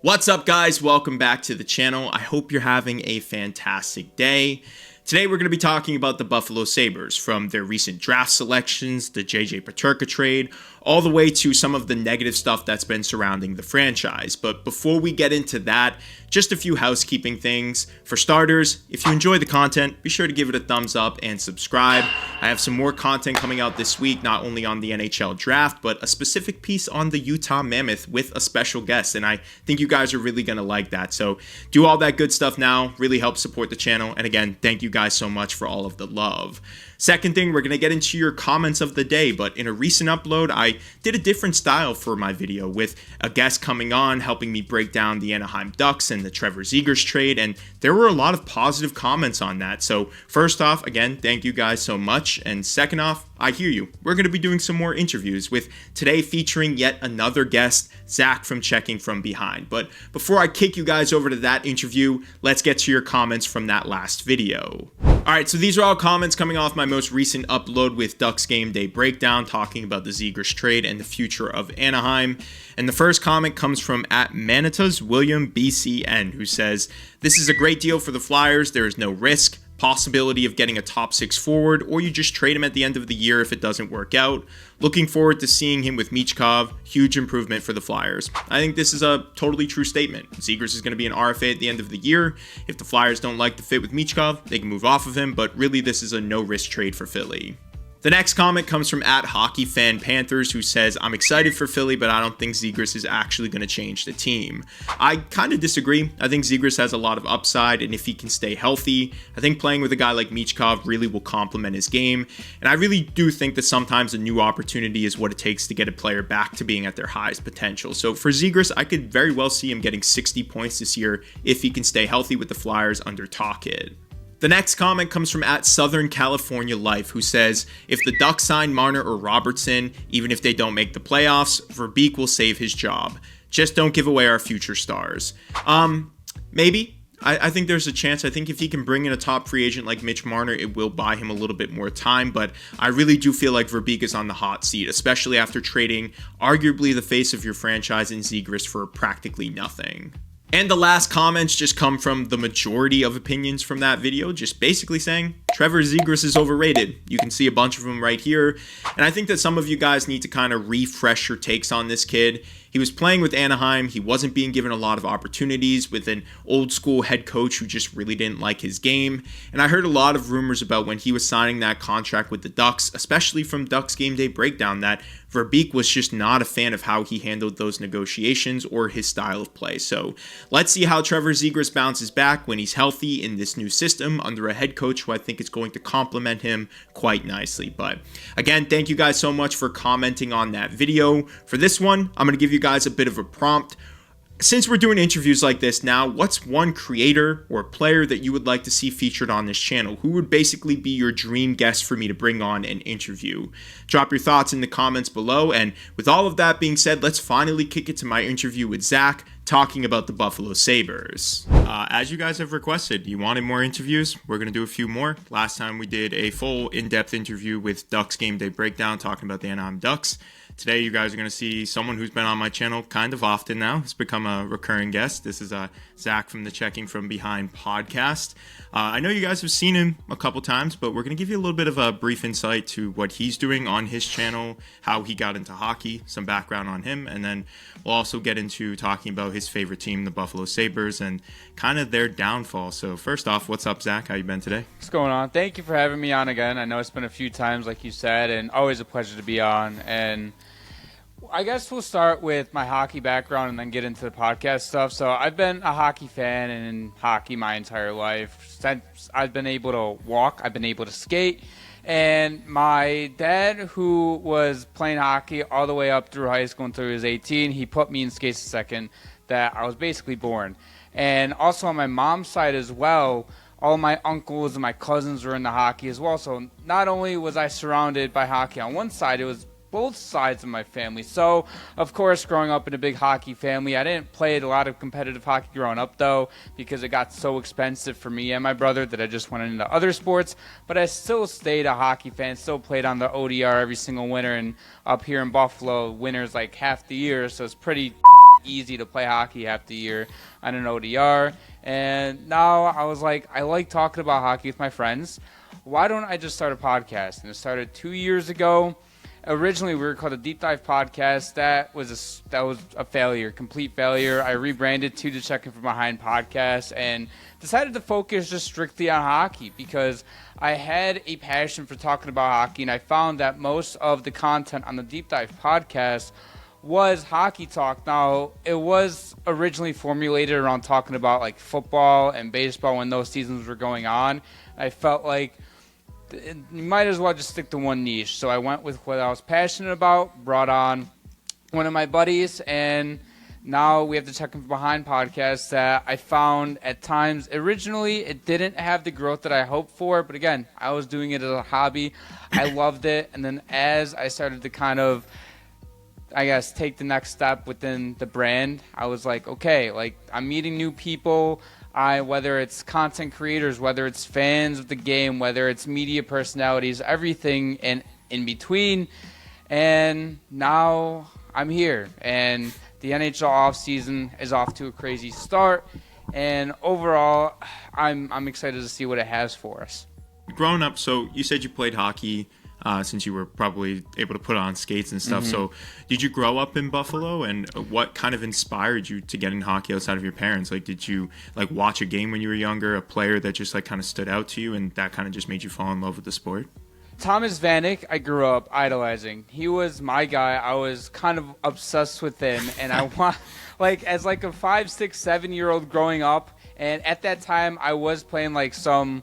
What's up, guys? Welcome back to the channel. I hope you're having a fantastic day. Today we're going to be talking about the Buffalo Sabres, from their recent draft selections, the Peterka Trade, all the way to some of the negative stuff that's been surrounding the franchise. But before we get into that, just a few housekeeping things. For starters, if you enjoy the content, be sure to give it a thumbs up and subscribe. I have some more content coming out this week, not only on the NHL draft, but a specific piece on the Utah Mammoth with a special guest, and I think you guys are really going to like that. So do all that good stuff now, really helps support the channel, and again, thank you guys so much for all of the love. Second thing, we're going to get into your comments of the day, but in a recent upload, I did a different style for my video with a guest coming on, helping me break down the Anaheim Ducks and the Trevor Zegras trade, and there were a lot of positive comments on that. So first off, again, thank you guys so much, and second off, I hear you. We're going to be doing some more interviews, with today featuring yet another guest, Zach from Checking From Behind. But before I kick you guys over to that interview, let's get to your comments from that last video. Alright, so these are all comments coming off my most recent upload with Ducks Game Day Breakdown, talking about the Zegras trade and the future of Anaheim. And the first comment comes from @Manitas William BCN, who says, "This is a great deal for the Flyers. There is no risk, possibility of getting a top 6 forward, or you just trade him at the end of the year if it doesn't work out. Looking forward to seeing him with Michkov. Huge improvement for the Flyers." I think this is a totally true statement. Zegras is going to be an RFA at the end of the year. If the Flyers don't like the fit with Michkov, they can move off of him, but really this is a no-risk trade for Philly. The next comment comes from @HockeyFanPanthers, who says, "I'm excited for Philly, but I don't think Zegras is actually going to change the team." I kind of disagree. I think Zegras has a lot of upside, and if he can stay healthy, I think playing with a guy like Michkov really will complement his game. And I really do think that sometimes a new opportunity is what it takes to get a player back to being at their highest potential. So for Zegras, I could very well see him getting 60 points this year if he can stay healthy with the Flyers under Talkit. The next comment comes from @Southern California Life, who says, "If the Ducks sign Marner or Robertson, even if they don't make the playoffs, Verbeek will save his job. Just don't give away our future stars." Maybe. I think there's a chance. I think if he can bring in a top free agent like Mitch Marner, it will buy him a little bit more time, but I really do feel like Verbeek is on the hot seat, especially after trading arguably the face of your franchise in Zegras for practically nothing. And the last comments just come from the majority of opinions from that video, just basically saying Trevor Zegras is overrated. You can see a bunch of them right here. And I think that some of you guys need to kind of refresh your takes on this kid. He was playing with Anaheim. He wasn't being given a lot of opportunities with an old school head coach who just really didn't like his game. And I heard a lot of rumors about when he was signing that contract with the Ducks, especially from Ducks Game Day Breakdown, that Verbeek was just not a fan of how he handled those negotiations or his style of play. So let's see how Trevor Zegras bounces back when he's healthy in this new system under a head coach who I think is going to complement him quite nicely. But again, thank you guys so much for commenting on that video. For this one, I'm going to give you guys a bit of a prompt. Since we're doing interviews like this now, what's one creator or player that you would like to see featured on this channel? Who would basically be your dream guest for me to bring on and interview? Drop your thoughts in the comments below. And with all of that being said, let's finally kick it to my interview with Zach, talking about the Buffalo Sabres. As you guys have requested, you wanted more interviews. We're going to do a few more. Last time we did a full in-depth interview with Ducks Game Day Breakdown, talking about the Anaheim Ducks. Today, you guys are going to see someone who's been on my channel kind of often now. It's become a recurring guest. This is Zach from the Checking From Behind podcast. I know you guys have seen him a couple times, but we're going to give you a little bit of a brief insight to what he's doing on his channel, how he got into hockey, some background on him, and then we'll also get into talking about his favorite team, the Buffalo Sabres, and kind of their downfall. So first off, what's up, Zach? How you been today? What's going on? Thank you for having me on again. I know it's been a few times, like you said, and always a pleasure to be on. And I guess we'll start with my hockey background and then get into the podcast stuff. So I've been a hockey fan and in hockey my entire life. Since I've been able to walk, I've been able to skate. And my dad, who was playing hockey all the way up through high school until he was 18, he put me in skates the second that I was basically born. And also on my mom's side as well, all my uncles and my cousins were into hockey as well. So not only was I surrounded by hockey on one side, it was both sides of my family. So, of course, growing up in a big hockey family, I didn't play a lot of competitive hockey growing up, though, because it got so expensive for me and my brother that I just went into other sports. But I still stayed a hockey fan, still played on the ODR every single winter, and up here in Buffalo, winter's like half the year, so it's pretty easy to play hockey half the year on an ODR. And now I was like, I like talking about hockey with my friends. Why don't I just start a podcast? And it started 2 years ago. Originally, we were called a Deep Dive Podcast. That was a failure, complete failure. I rebranded to the Checking From Behind podcast and decided to focus just strictly on hockey because I had a passion for talking about hockey, and I found that most of the content on the Deep Dive Podcast was hockey talk. Now, it was originally formulated around talking about like football and baseball when those seasons were going on. I felt like you might as well just stick to one niche. So I went with what I was passionate about, brought on one of my buddies, and now we have the Checking From Behind podcast that I found at times, originally it didn't have the growth that I hoped for, but again, I was doing it as a hobby. I loved it, and then as I started to kind of, I guess, take the next step within the brand, I was like, okay, like I'm meeting new people. Whether it's content creators, whether it's fans of the game, whether it's media personalities, everything in between. And now I'm here. And the NHL offseason is off to a crazy start. And overall, I'm excited to see what it has for us. Growing up, so you said you played hockey since you were probably able to put on skates and stuff. Mm-hmm. So did you grow up in Buffalo, and what kind of inspired you to get in hockey outside of your parents? Like, did you like watch a game when you were younger, a player that just like kind of stood out to you and that kind of just made you fall in love with the sport? Thomas Vanek, I grew up idolizing. He was my guy. I was kind of obsessed with him, and I want, like, as like a 5, 6, 7-year-old growing up, and at that time I was playing like some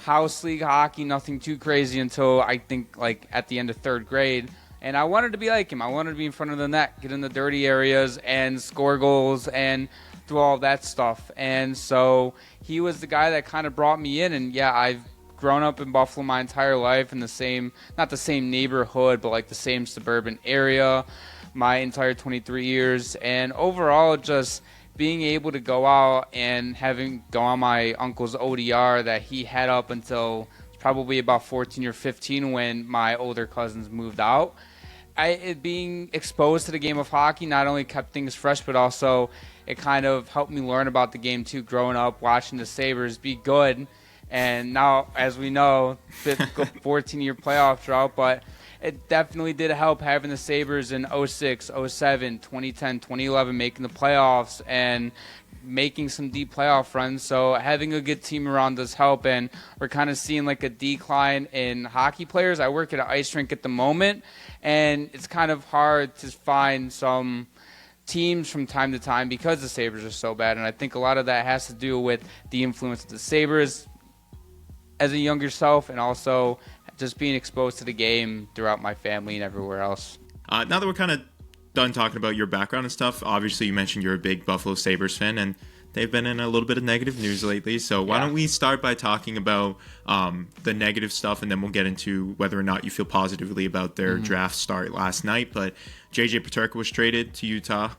house league hockey, nothing too crazy until I think like at the end of 3rd grade. And I wanted to be like him. I wanted to be in front of the net, get in the dirty areas and score goals and do all that stuff. And so he was the guy that kind of brought me in. And yeah, I've grown up in Buffalo my entire life in the same, not the same neighborhood, but like the same suburban area my entire 23 years. And overall, just being able to go out and having go on my uncle's ODR that he had up until probably about 14 or 15 when my older cousins moved out. Being exposed to the game of hockey not only kept things fresh, but also it kind of helped me learn about the game too, growing up watching the Sabres be good. And now, as we know, the 14-year playoff drought, but it definitely did help having the Sabres in 06, 07, 2010, 2011 making the playoffs and making some deep playoff runs. So having a good team around does help, and we're kind of seeing like a decline in hockey players. I work at an ice rink at the moment, and it's kind of hard to find some teams from time to time because the Sabres are so bad. And I think a lot of that has to do with the influence of the Sabres as a younger self, and also just being exposed to the game throughout my family and everywhere else. Now that we're kind of done talking about your background and stuff, obviously you mentioned you're a big Buffalo Sabres fan, and they've been in a little bit of negative news lately. So why don't we start by talking about the negative stuff, and then we'll get into whether or not you feel positively about their draft start last night. But JJ Peterka was traded to Utah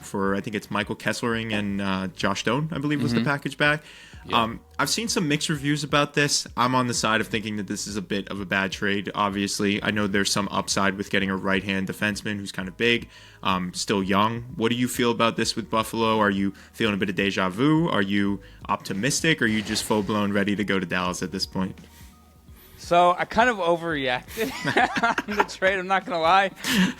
for, I think it's Michael Kesselring and Josh Stone, I believe was the package back. Yeah. I've seen some mixed reviews about this. I'm on the side of thinking that this is a bit of a bad trade, obviously. I know there's some upside with getting a right-hand defenseman who's kind of big, still young. What do you feel about this with Buffalo? Are you feeling a bit of deja vu? Are you optimistic? Or are you just full-blown ready to go to Dallas at this point? So I kind of overreacted on the trade, I'm not going to lie.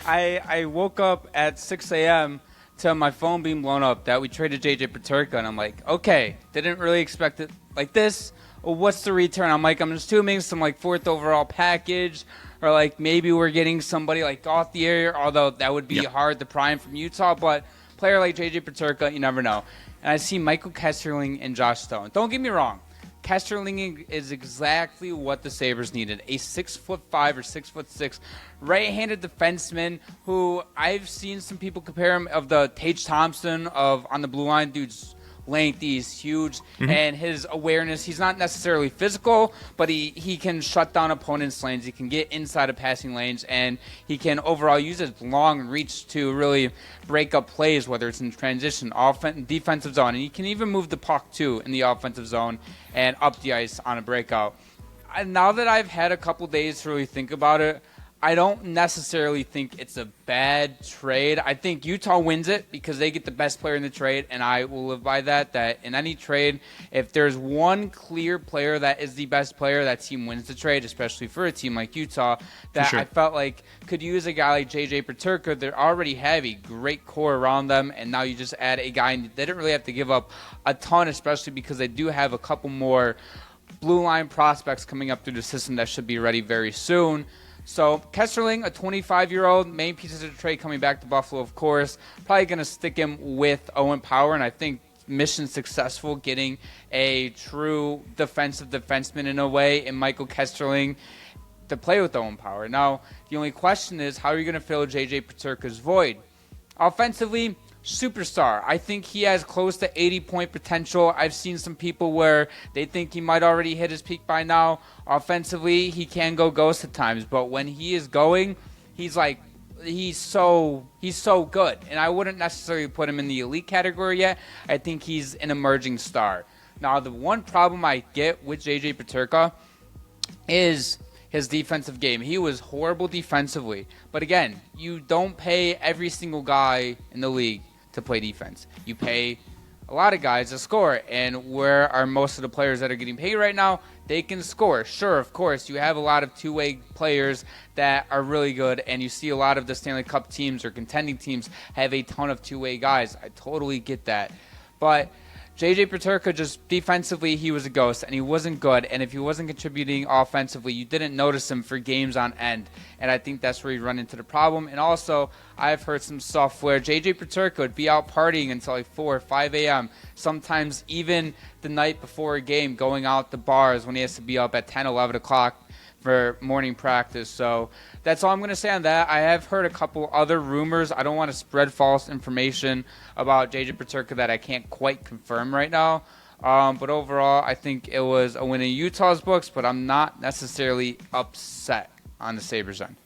I woke up at 6 a.m., to my phone being blown up that we traded JJ Peterka, and I'm like, okay, didn't really expect it like this. Well, what's the return? I'm assuming some like 4th overall package, or like maybe we're getting somebody like off the area, although that would be hard to prime from Utah. But player like JJ Peterka, you never know. And I see Michael Kesselring and Josh Stone. Don't get me wrong. Kesselring is exactly what the Sabres needed. A 6'5" or 6'6" right-handed defenseman who I've seen some people compare him of the Tage Thompson of on the blue line. Dude's length, he's huge, and his awareness. He's not necessarily physical, but he can shut down opponents' lanes. He can get inside of passing lanes, and he can overall use his long reach to really break up plays, whether it's in transition, defensive zone, and he can even move the puck too in the offensive zone and up the ice on a breakout. Now that I've had a couple days to really think about it, I don't necessarily think it's a bad trade. I think Utah wins it because they get the best player in the trade, and I will live by that. That in any trade, if there's one clear player that is the best player, that team wins the trade, especially for a team like Utah, that sure. I felt like could use a guy like JJ Peterka. They already have a great core around them, and now you just add a guy, and they didn't really have to give up a ton, especially because they do have a couple more blue line prospects coming up through the system that should be ready very soon. So Kesselring, a 25-year-old, main pieces of the trade coming back to Buffalo, of course. Probably going to stick him with Owen Power, and I think mission successful getting a true defensive defenseman in a way in Michael Kesselring to play with Owen Power. Now, the only question is, how are you going to fill J.J. Peterka's void? Offensively, superstar. I think he has close to 80-point potential. I've seen some people where they think he might already hit his peak by now. Offensively, he can go ghost at times, but when he is going, he's so good. And I wouldn't necessarily put him in the elite category yet. I think he's an emerging star. Now, the one problem I get with JJ Peterka is his defensive game. He was horrible defensively. But again, you don't pay every single guy in the league to play defense. You pay a lot of guys to score. And where are most of the players that are getting paid right now? They can score. Sure, of course, you have a lot of two-way players that are really good, and you see a lot of the Stanley Cup teams or contending teams have a ton of two-way guys. I totally get that. But JJ Peterka, just defensively, he was a ghost, and he wasn't good. And if he wasn't contributing offensively, you didn't notice him for games on end. And I think that's where you run into the problem. And also, I've heard some stuff where JJ Peterka would be out partying until like 4 or 5 a.m., sometimes even the night before a game, going out to bars when he has to be up at 10, 11 o'clock for morning practice. So that's all I'm going to say on that. I have heard a couple other rumors. I don't want to spread false information about JJ Peterka that I can't quite confirm right now. But overall, I think it was a win in Utah's books, but I'm not necessarily upset on the Sabres end.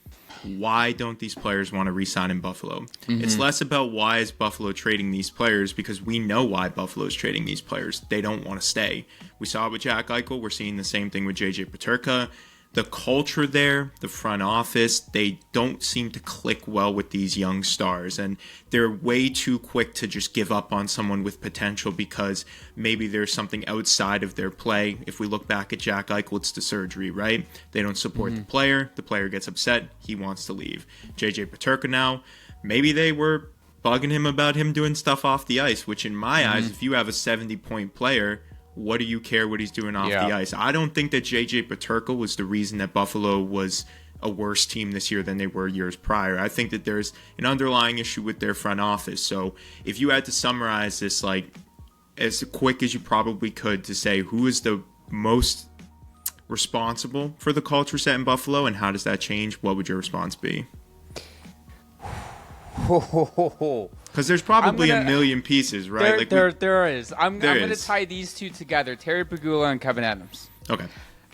Why don't these players want to re-sign in Buffalo? It's less about why is Buffalo trading these players, because we know why Buffalo is trading these players. They don't want to stay. We saw it with Jack Eichel. We're seeing the same thing with JJ Peterka. The culture there, the front office, they don't seem to click well with these young stars. And they're way too quick to just give up on someone with potential because maybe there's something outside of their play. If we look back at Jack Eichel, it's the surgery, right? They don't support the player gets upset, he wants to leave. JJ Peterka now, maybe they were bugging him about him doing stuff off the ice, which in my eyes, if you have a 70-point player, what do you care what he's doing off the ice? I don't think that JJ Peterka was the reason that Buffalo was a worse team this year than they were years prior. I think that there's an underlying issue with their front office. So if you had to summarize this like as quick as you probably could to say who is the most responsible for the culture set in Buffalo and how does that change, what would your response be? Because there's probably a million pieces, right? There is. I'm going to tie these two together, Terry Pegula and Kevin Adams. Okay.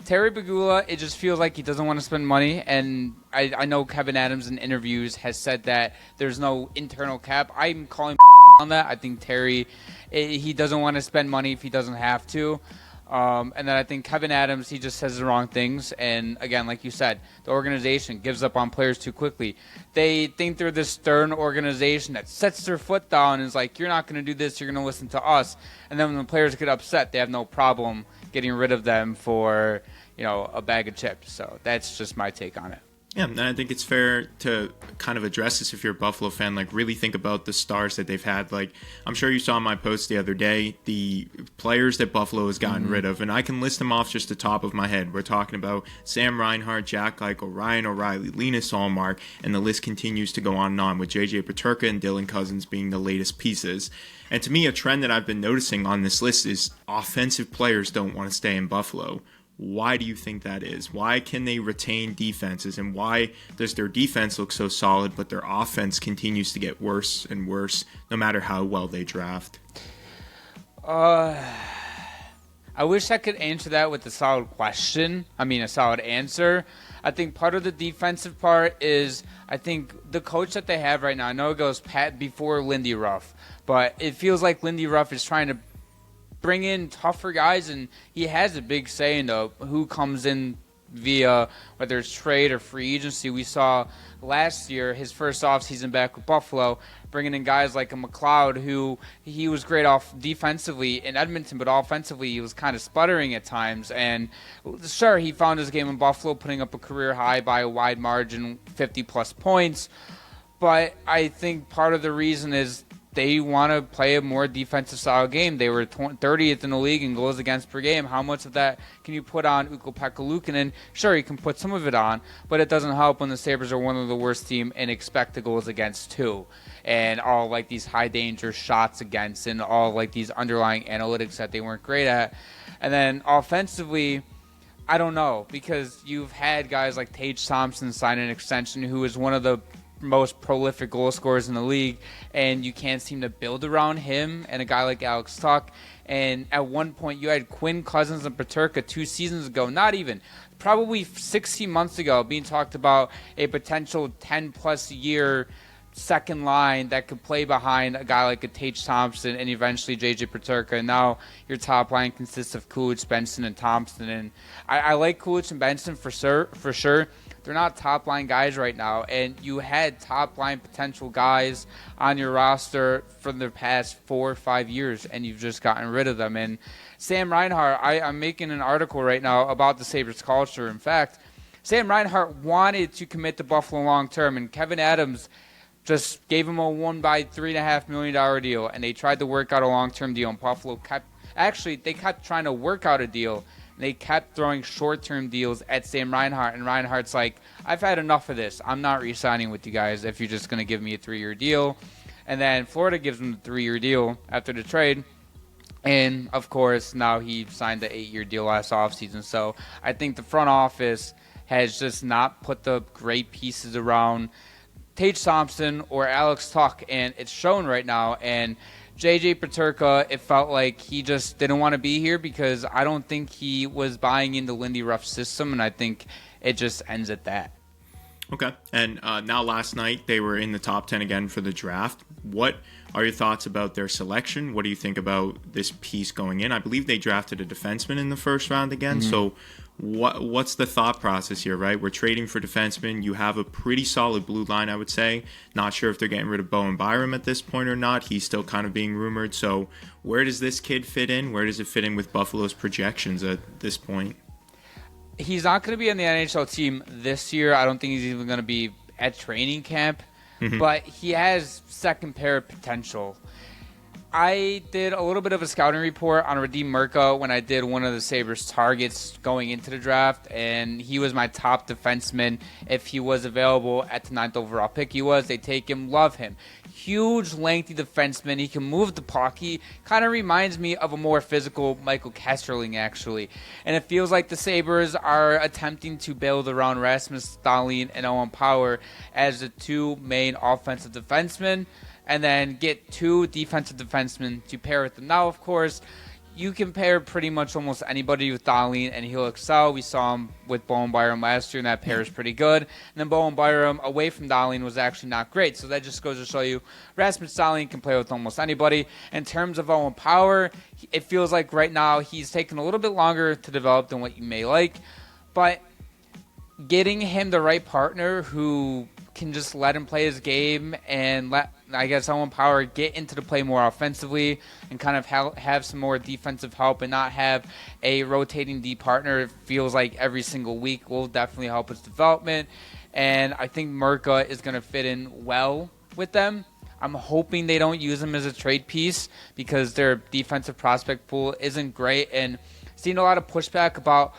Terry Pegula, it just feels like he doesn't want to spend money, and I know Kevin Adams in interviews has said that there's no internal cap. I'm calling on that. I think Terry, he doesn't want to spend money if he doesn't have to. And then I think Kevin Adams, he just says the wrong things. And again, like you said, the organization gives up on players too quickly. They think they're this stern organization that sets their foot down and is like, you're not going to do this, you're going to listen to us. And then when the players get upset, they have no problem getting rid of them for, a bag of chips. So that's just my take on it. Yeah, and I think it's fair to kind of address this if you're a Buffalo fan, like really think about the stars that they've had. Like, I'm sure you saw my post the other day, the players that Buffalo has gotten rid of, and I can list them off just the top of my head. We're talking about Sam Reinhart, Jack Eichel, Ryan O'Reilly, Linus Ullmark, and the list continues to go on and on with JJ Peterka and Dylan Cousins being the latest pieces. And to me, a trend that I've been noticing on this list is offensive players don't want to stay in Buffalo. Why do you think that is? Why can they retain defenses? And why does their defense look so solid, but their offense continues to get worse and worse no matter how well they draft? I wish I could answer that with a solid a solid answer. I think part of the defensive part is I think the coach that they have right now, I know it goes Pat before Lindy Ruff, but it feels like Lindy Ruff is trying to bring in tougher guys, and he has a big say in who comes in via whether it's trade or free agency. We saw last year, his first offseason back with Buffalo, bringing in guys like a McLeod, who he was great off defensively in Edmonton, but offensively he was kind of sputtering at times. And sure, he found his game in Buffalo, putting up a career high by a wide margin, 50-plus points. But I think part of the reason is they want to play a more defensive style game. They were 30th in the league in goals against per game. How much of that can you put on Ukko-Pekka Luukkonen? Sure, you can put some of it on, but it doesn't help when the Sabres are one of the worst team in expected goals against too. And all like these high danger shots against and all like these underlying analytics that they weren't great at. And then offensively, I don't know, because you've had guys like Tage Thompson sign an extension, who is one of the most prolific goal scorers in the league, and you can't seem to build around him and a guy like Alex Tuch. And at one point you had Quinn Cousins and Peterka 2 seasons ago, not even, probably 16 months ago, being talked about a potential 10-plus year second line that could play behind a guy like a Tage Thompson and eventually J.J. Peterka. And now your top line consists of Kulich, Benson, and Thompson. And I like Kulich and Benson for sure. They're not top-line guys right now, and you had top-line potential guys on your roster for the past 4 or 5 years, and you've just gotten rid of them. And Sam Reinhart, I'm making an article right now about the Sabres culture. In fact, Sam Reinhart wanted to commit to Buffalo long-term, and Kevin Adams just gave him a $1.3.5 million deal, and they tried to work out a long-term deal, and Buffalo kept trying to work out a deal. They kept throwing short-term deals at Sam Reinhart, and Reinhart's like, I've had enough of this. I'm not re-signing with you guys if you're just going to give me a 3-year deal. And then Florida gives him the 3-year deal after the trade. And, of course, now he signed the 8-year deal last offseason. So I think the front office has just not put the great pieces around Tage Thompson or Alex Tuch, and it's shown right now. And J.J. Peterka, it felt like he just didn't want to be here because I don't think he was buying into Lindy Ruff's system, and I think it just ends at that. Okay. And now last night they were in the top 10 again for the draft. What are your thoughts about their selection? What do you think about this piece going in? I believe they drafted a defenseman in the first round again. Mm-hmm. So what's the thought process here, right? We're trading for defensemen. You have a pretty solid blue line, I would say. Not sure if they're getting rid of Bowen Byram at this point or not. He's still kind of being rumored. So where does this kid fit in? Where does it fit in with Buffalo's projections at this point? He's not going to be on the NHL team this year. I don't think he's even going to be at training camp. Mm-hmm. But he has second pair potential. I did a little bit of a scouting report on Radim Murka when I did one of the Sabres targets going into the draft, and he was my top defenseman if he was available at the 9th overall pick. They take him, love him. Huge, lengthy defenseman. He can move the puck. He kind of reminds me of a more physical Michael Kesterling, actually. And it feels like the Sabres are attempting to build around Rasmus Dahlin and Owen Power as the 2 main offensive defensemen, and then get 2 defensive defensemen to pair with them. Now, of course, you can pair pretty much almost anybody with Dahlin, and he'll excel. We saw him with Bowen Byram last year, and that pair is pretty good. And then Bowen Byram, away from Dahlin, was actually not great. So that just goes to show you Rasmus Dahlin can play with almost anybody. In terms of Owen Power, it feels like right now he's taking a little bit longer to develop than what you may like. But getting him the right partner who can just let him play his game and let, I guess, Owen Power get into the play more offensively and kind of have some more defensive help and not have a rotating D partner, it feels like every single week, will definitely help his development. And I think Murka is going to fit in well with them. I'm hoping they don't use him as a trade piece because their defensive prospect pool isn't great, and seeing a lot of pushback about,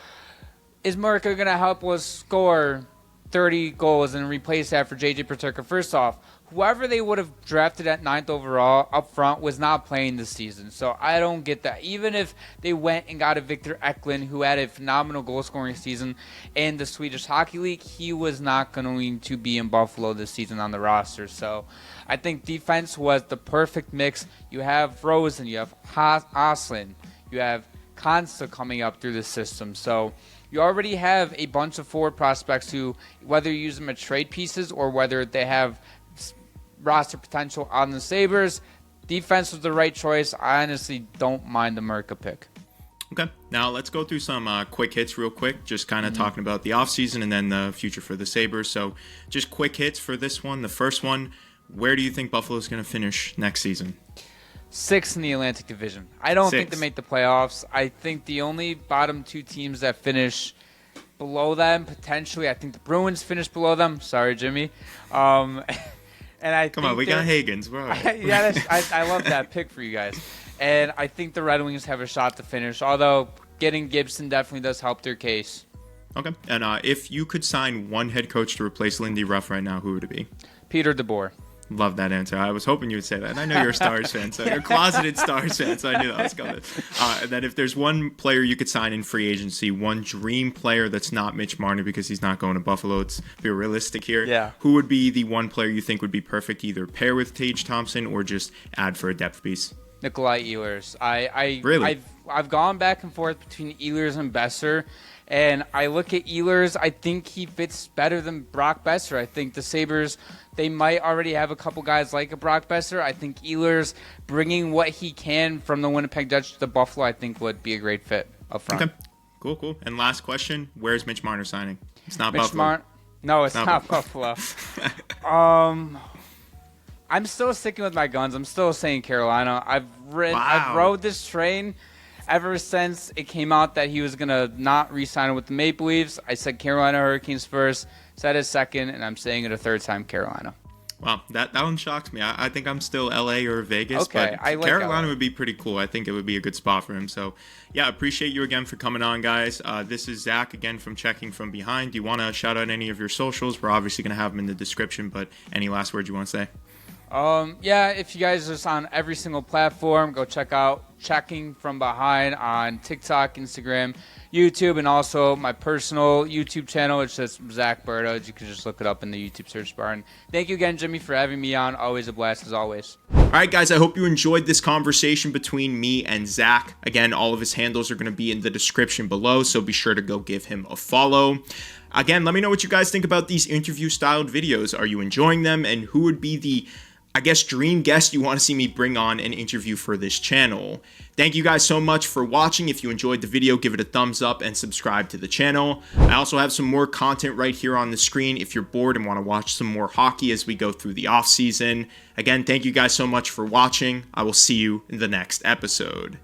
is Murka going to help us score 30 goals and replace that for J.J. Peterka? First off, whoever they would have drafted at 9th overall up front was not playing this season. So I don't get that. Even if they went and got a Victor Eklund who had a phenomenal goal-scoring season in the Swedish Hockey League, he was not going to be in Buffalo this season on the roster. So I think defense was the perfect mix. You have Rosen, you have Oslin, you have Consta coming up through the system. So you already have a bunch of forward prospects who, whether you use them as trade pieces or whether they have roster potential on the Sabres, defense was the right choice. I honestly don't mind the Murka pick. Okay, now let's go through some quick hits real quick, just kind of talking about the offseason and then the future for the Sabres. So just quick hits for this one. The first one, where do you think Buffalo's going to finish next season? 6th in the Atlantic Division. I don't think they make the playoffs. I think the only bottom 2 teams that finish below them, potentially, I think the Bruins finish below them. Sorry, Jimmy. And I Come on, we got Hagens, bro. I love that pick for you guys. And I think the Red Wings have a shot to finish, although getting Gibson definitely does help their case. Okay, and if you could sign one head coach to replace Lindy Ruff right now, who would it be? Peter DeBoer. Love that answer. I was hoping you would say that. And I know you're a Stars fan, so you're a closeted Stars fan, so I knew that was coming. And then if there's one player you could sign in free agency, one dream player that's not Mitch Marner because he's not going to Buffalo, let's be realistic here. Yeah. Who would be the one player you think would be perfect, either pair with Tage Thompson or just add for a depth piece? Nikolai Ehlers. Really? I've gone back and forth between Ehlers and Besser, and I look at Ehlers. I think he fits better than Brock Besser. I think the Sabres, they might already have a couple guys like a Brock Besser. I think Ehlers bringing what he can from the Winnipeg Jets to Buffalo, I think would be a great fit up front. Okay, cool. And last question, where's Mitch Marner signing? It's not Buffalo. No, it's not Buffalo. I'm still sticking with my guns. I'm still saying Carolina. I've rode this train ever since it came out that he was going to not re-sign with the Maple Leafs. I said Carolina Hurricanes first, said it second, and I'm saying it a third time, Carolina. Wow, that one shocks me. I think I'm still LA or Vegas, okay, but Carolina would be pretty cool. I think it would be a good spot for him. So, yeah, appreciate you again for coming on, guys. This is Zach again from Checking From Behind. Do you want to shout out any of your socials? We're obviously going to have them in the description, but any last words you want to say? Yeah, if you guys are just on every single platform, go check out Checking From Behind on TikTok, Instagram, YouTube, and also my personal YouTube channel. It's just Zach Berta. You can just look it up in the YouTube search bar. And thank you again, Jimmy, for having me on. Always a blast, as always. All right, guys, I hope you enjoyed this conversation between me and Zach. Again, all of his handles are going to be in the description below, so be sure to go give him a follow. Again, let me know what you guys think about these interview-styled videos. Are you enjoying them? And who would be the dream guest you want to see me bring on an interview for this channel? Thank you guys so much for watching. If you enjoyed the video, give it a thumbs up and subscribe to the channel. I also have some more content right here on the screen if you're bored and want to watch some more hockey as we go through the off season. Again, thank you guys so much for watching. I will see you in the next episode.